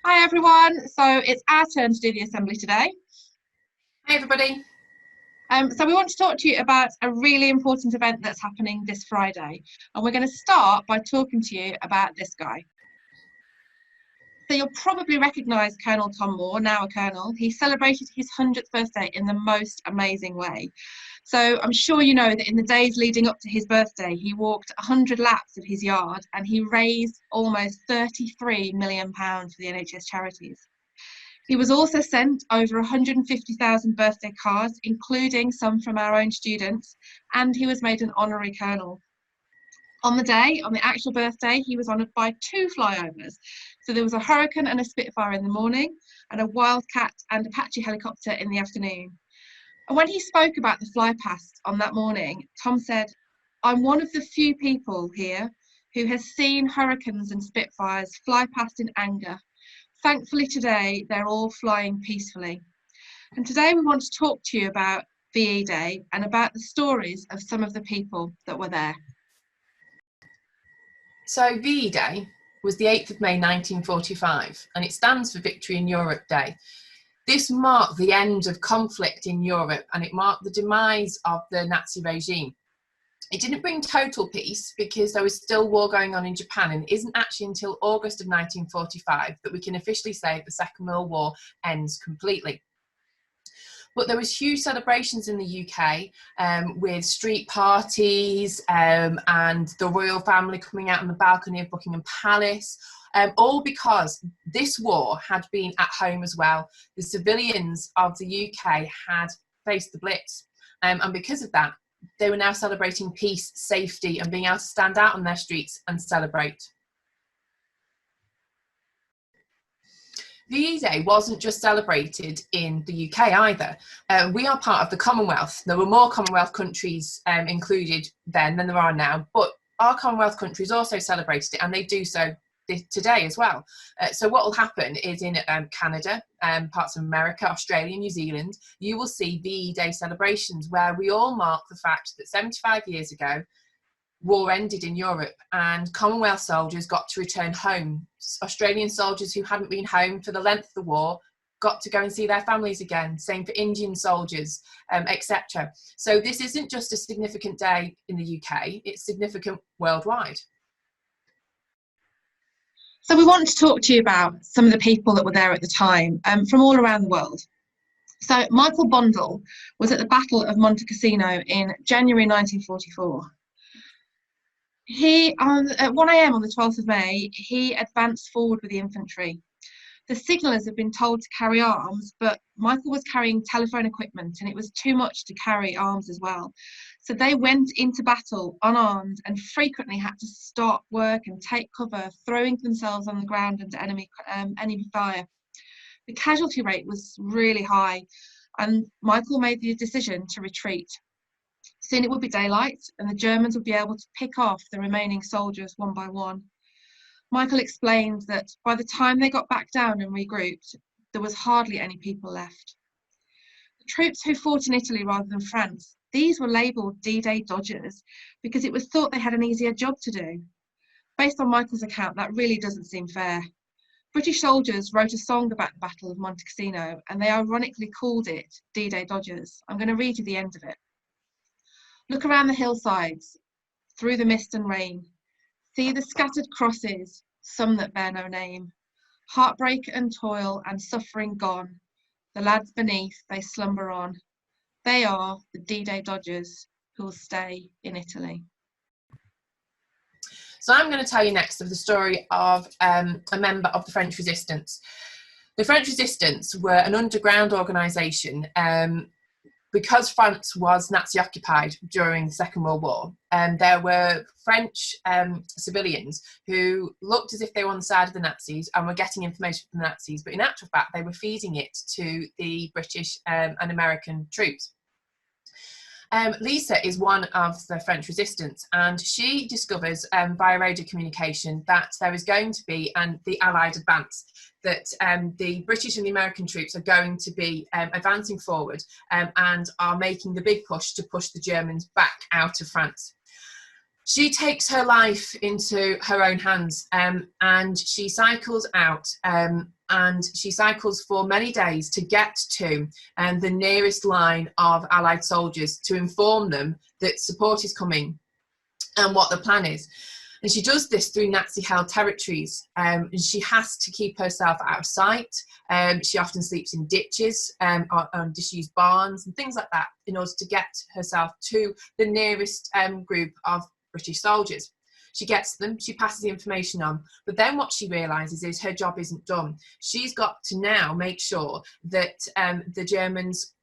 Hi everyone, so it's our turn to do the assembly today. Hi everybody. So we want to talk to you about a really important event that's happening this Friday, and we're going to start by talking to you about this guy. So you'll probably recognise Colonel Tom Moore, now a colonel. He celebrated his 100th birthday in the most amazing way. So I'm sure you know that in the days leading up to his birthday, he walked 100 laps of his yard and he raised almost £33 million for the NHS charities. He was also sent over 150,000 birthday cards, including some from our own students, and he was made an honorary colonel. On the day, on the actual birthday, he was honoured by 2 flyovers. So there was a Hurricane and a Spitfire in the morning, and a Wildcat and Apache helicopter in the afternoon. And when he spoke about the fly past on that morning, Tom said, "I'm one of the few people here who has seen Hurricanes and Spitfires fly past in anger. Thankfully today, they're all flying peacefully." And today we want to talk to you about VE Day and about the stories of some of the people that were there. So VE Day was the 8th of May 1945, and it stands for Victory in Europe Day. This marked the end of conflict in Europe, and it marked the demise of the Nazi regime. It didn't bring total peace because there was still war going on in Japan, and it isn't actually until August of 1945 that we can officially say the Second World War ends completely. But there was huge celebrations in the UK with street parties and the royal family coming out on the balcony of Buckingham Palace, all because this war had been at home as well. The civilians of the UK had faced the Blitz, and because of that, they were now celebrating peace, safety, and being able to stand out on their streets and celebrate. VE Day wasn't just celebrated in the UK either. We are part of the Commonwealth. There were more Commonwealth countries included then than there are now, but our Commonwealth countries also celebrated it, and they do so today as well. So what will happen is in Canada, parts of America, Australia, New Zealand, you will see VE Day celebrations where we all mark the fact that 75 years ago, war ended in Europe and Commonwealth soldiers got to return home. Australian soldiers who hadn't been home for the length of the war got to go and see their families again. Same for Indian soldiers, etc. So this isn't just a significant day in the UK, it's significant worldwide. So we want to talk to you about some of the people that were there at the time from all around the world. So Michael Bondel was at the Battle of Monte Cassino in January 1944. At 1 a.m. on the 12th of May, he advanced forward with the infantry. The signallers had been told to carry arms, but Michael was carrying telephone equipment and it was too much to carry arms as well. So they went into battle unarmed and frequently had to stop work and take cover, throwing themselves on the ground under enemy fire. The casualty rate was really high, and Michael made the decision to retreat. Soon it would be daylight and the Germans would be able to pick off the remaining soldiers one by one. Michael explained that by the time they got back down and regrouped, there was hardly any people left. The troops who fought in Italy rather than France, these were labelled D-Day dodgers because it was thought they had an easier job to do. Based on Michael's account, that really doesn't seem fair. British soldiers wrote a song about the Battle of Monte Cassino and they ironically called it D-Day Dodgers. I'm going to read you the end of it. "Look around the hillsides, through the mist and rain. See the scattered crosses, some that bear no name. Heartbreak and toil and suffering gone. The lads beneath, they slumber on. They are the D-Day Dodgers who'll stay in Italy." So I'm going to tell you next of the story of a member of the French Resistance. The French Resistance were an underground organisation because France was Nazi occupied during the Second World War. There were French civilians who looked as if they were on the side of the Nazis and were getting information from the Nazis, but in actual fact they were feeding it to the British and American troops. Lisa is one of the French Resistance, and she discovers via radio communication that there is going to be the Allied advance, that the British and the American troops are going to be advancing forward and are making the big push to push the Germans back out of France. She takes her life into her own hands and she cycles out and she cycles for many days to get to the nearest line of Allied soldiers to inform them that support is coming and what the plan is. And she does this through Nazi-held territories, and she has to keep herself out of sight. She often sleeps in ditches or disused barns and things like that in order to get herself to the nearest group of British soldiers. She gets them, she passes the information on, but then what she realises is her job isn't done. She's got to now make sure that the Germans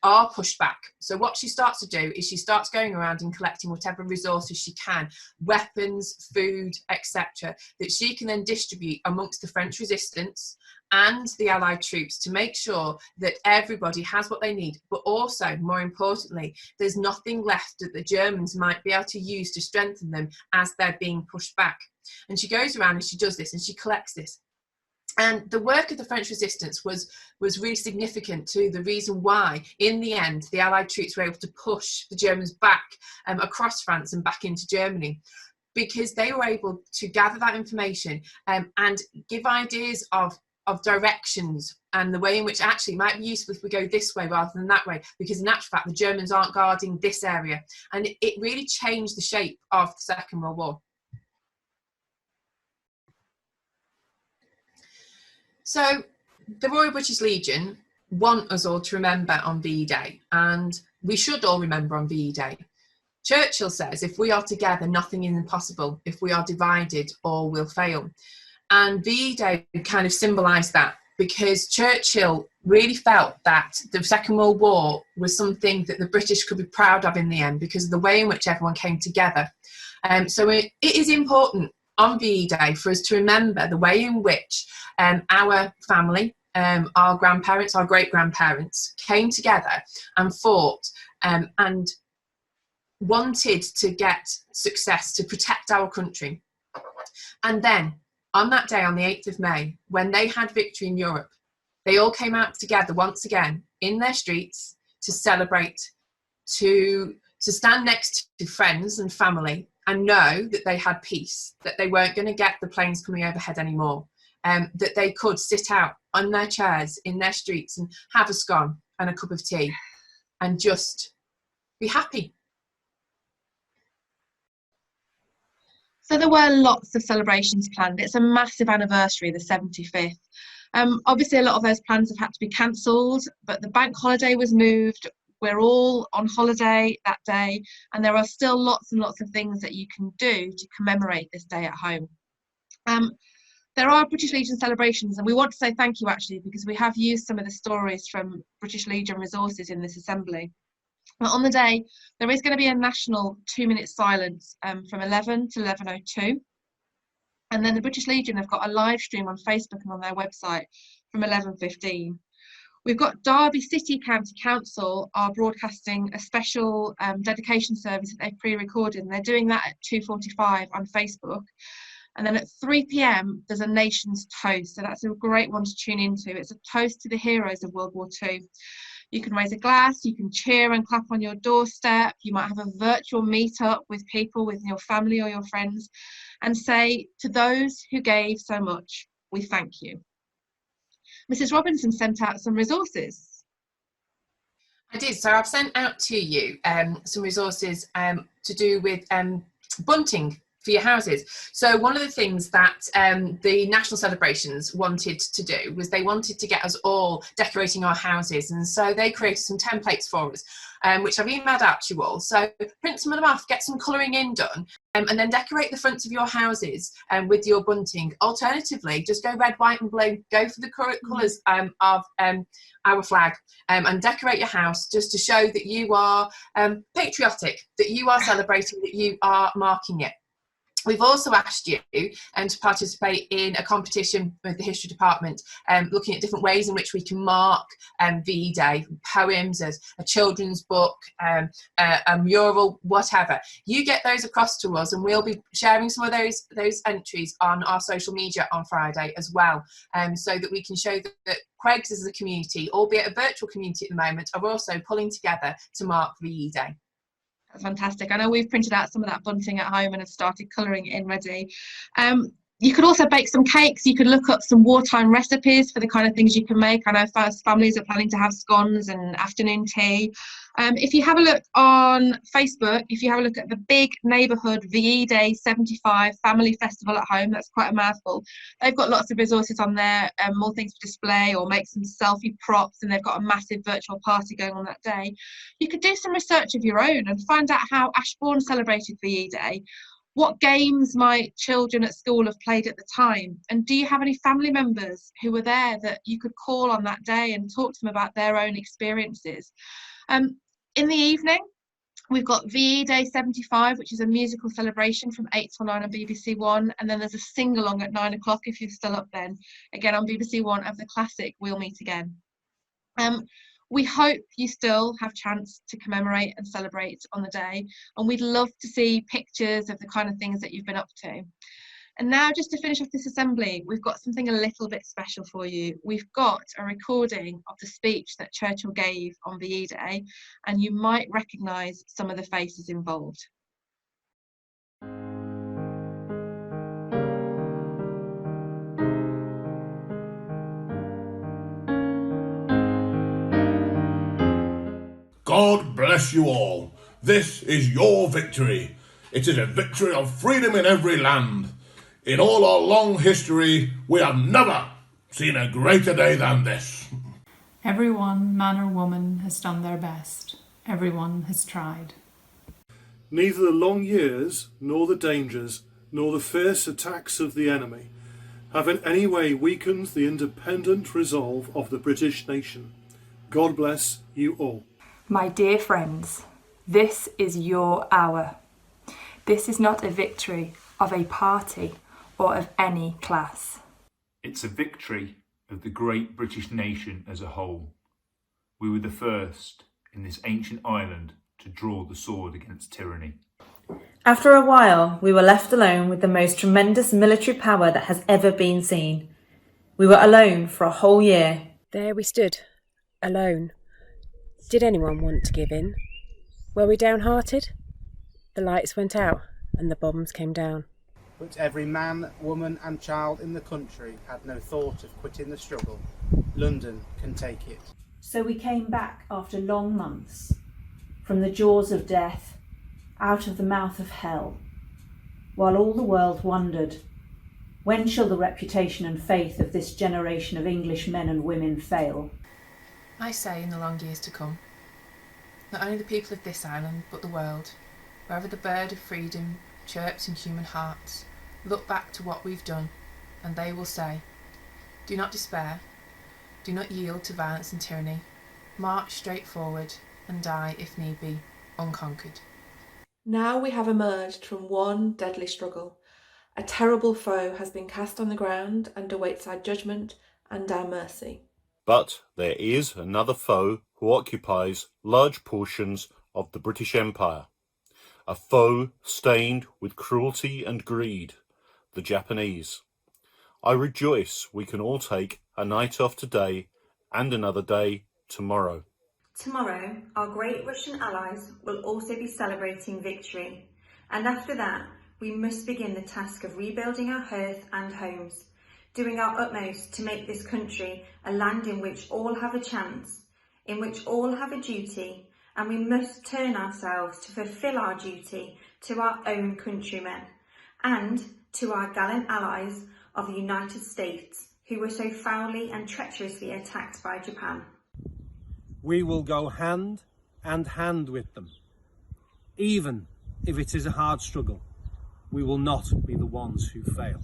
are pushed back. So what she starts to do is she starts going around and collecting whatever resources she can, weapons, food, etc., that she can then distribute amongst the French resistance and the Allied troops to make sure that everybody has what they need, but also, more importantly, there's nothing left that the Germans might be able to use to strengthen them as they're being pushed back. And she goes around and she does this and she collects this. And the work of the French resistance was really significant to the reason why, in the end, the Allied troops were able to push the Germans back across France and back into Germany, because they were able to gather that information and give ideas of directions and the way in which actually it might be useful if we go this way rather than that way, because in actual fact the Germans aren't guarding this area. And it really changed the shape of the Second World War. So the Royal British Legion want us all to remember on VE Day, and we should all remember on VE Day. Churchill says, if we are together, nothing is impossible. If we are divided, all will fail. And VE Day kind of symbolised that, because Churchill really felt that the Second World War was something that the British could be proud of in the end, because of the way in which everyone came together. So it is important on VE Day for us to remember the way in which our family, our grandparents, our great-grandparents came together and fought and wanted to get success to protect our country. And then on that day, on the 8th of May, when they had victory in Europe, they all came out together once again in their streets to celebrate, to stand next to friends and family and know that they had peace, that they weren't going to get the planes coming overhead anymore, that they could sit out on their chairs in their streets and have a scone and a cup of tea and just be happy. So there were lots of celebrations planned. It's a massive anniversary, the 75th. Obviously, a lot of those plans have had to be cancelled, but the bank holiday was moved. We're all on holiday that day, and there are still lots and lots of things that you can do to commemorate this day at home. There are British Legion celebrations, and we want to say thank you actually, because we have used some of the stories from British Legion resources in this assembly. But on the day, there is going to be a national 2-minute silence from 11 to 11:02. And then the British Legion have got a live stream on Facebook and on their website from 11:15. We've got Derby City County Council are broadcasting a special dedication service that they've pre-recorded, and they're doing that at 2:45 on Facebook. And then at 3 p.m, there's a nation's toast. So that's a great one to tune into. It's a toast to the heroes of World War II. You can raise a glass, you can cheer and clap on your doorstep. You might have a virtual meetup with people, with your family or your friends, and say, to those who gave so much, we thank you. Mrs. Robinson sent out some resources. I did. So I've sent out to you some resources to do with bunting for your houses. So one of the things that the national celebrations wanted to do was they wanted to get us all decorating our houses, and so they created some templates for us, which I've emailed out to you all. So print some of them off, get some colouring in done, and then decorate the fronts of your houses with your bunting. Alternatively, just go red, white and blue, go for the colours of our flag, and decorate your house just to show that you are patriotic, that you are celebrating, that you are marking it. We've also asked you to participate in a competition with the History Department, looking at different ways in which we can mark VE Day, poems, a children's book, a mural, whatever. You get those across to us, and we'll be sharing some of those entries on our social media on Friday as well, so that we can show that Craigs as a community, albeit a virtual community at the moment, are also pulling together to mark VE Day. That's fantastic. I know we've printed out some of that bunting at home and have started colouring it in ready. You could also bake some cakes. You could look up some wartime recipes for the kind of things you can make. I know first families are planning to have scones and afternoon tea. If you have a look on Facebook, if you have a look at the Big Neighbourhood VE Day 75 Family Festival at Home, that's quite a mouthful. They've got lots of resources on there, more things to display or make some selfie props, and they've got a massive virtual party going on that day. You could do some research of your own and find out how Ashbourne celebrated VE Day. What games might children at school have played at the time? And do you have any family members who were there that you could call on that day and talk to them about their own experiences? In the evening, we've got VE Day 75, which is a musical celebration from 8 till 9 on BBC One. And then there's a sing-along at 9 o'clock if you're still up then, again on BBC One, of the classic We'll Meet Again. We hope you still have a chance to commemorate and celebrate on the day, and we'd love to see pictures of the kind of things that you've been up to. And now, just to finish off this assembly, we've got something a little bit special for you. We've got a recording of the speech that Churchill gave on VE Day, and you might recognise some of the faces involved. God bless you all. This is your victory. It is a victory of freedom in every land. In all our long history, we have never seen a greater day than this. Everyone, man or woman, has done their best. Everyone has tried. Neither the long years, nor the dangers, nor the fierce attacks of the enemy have in any way weakened the independent resolve of the British nation. God bless you all. My dear friends, this is your hour. This is not a victory of a party or of any class. It's a victory of the great British nation as a whole. We were the first in this ancient island to draw the sword against tyranny. After a while, we were left alone with the most tremendous military power that has ever been seen. We were alone for a whole year. There we stood, alone. Did anyone want to give in? Were we downhearted? The lights went out and the bombs came down. But every man, woman and child in the country had no thought of quitting the struggle. London can take it. So we came back after long months, from the jaws of death, out of the mouth of hell, while all the world wondered, when shall the reputation and faith of this generation of English men and women fail? I say in the long years to come, not only the people of this island, but the world, wherever the bird of freedom chirps in human hearts, look back to what we've done, and they will say, do not despair, do not yield to violence and tyranny, march straight forward and die, if need be, unconquered. Now we have emerged from one deadly struggle. A terrible foe has been cast on the ground and awaits our judgment and our mercy. But there is another foe who occupies large portions of the British Empire. A foe stained with cruelty and greed, the Japanese. I rejoice we can all take a night off today and another day tomorrow. Tomorrow, our great Russian allies will also be celebrating victory. And after that, we must begin the task of rebuilding our hearth and homes, doing our utmost to make this country a land in which all have a chance, in which all have a duty, and we must turn ourselves to fulfil our duty to our own countrymen and to our gallant allies of the United States, who were so foully and treacherously attacked by Japan. We will go hand and hand with them. Even if it is a hard struggle, we will not be the ones who fail.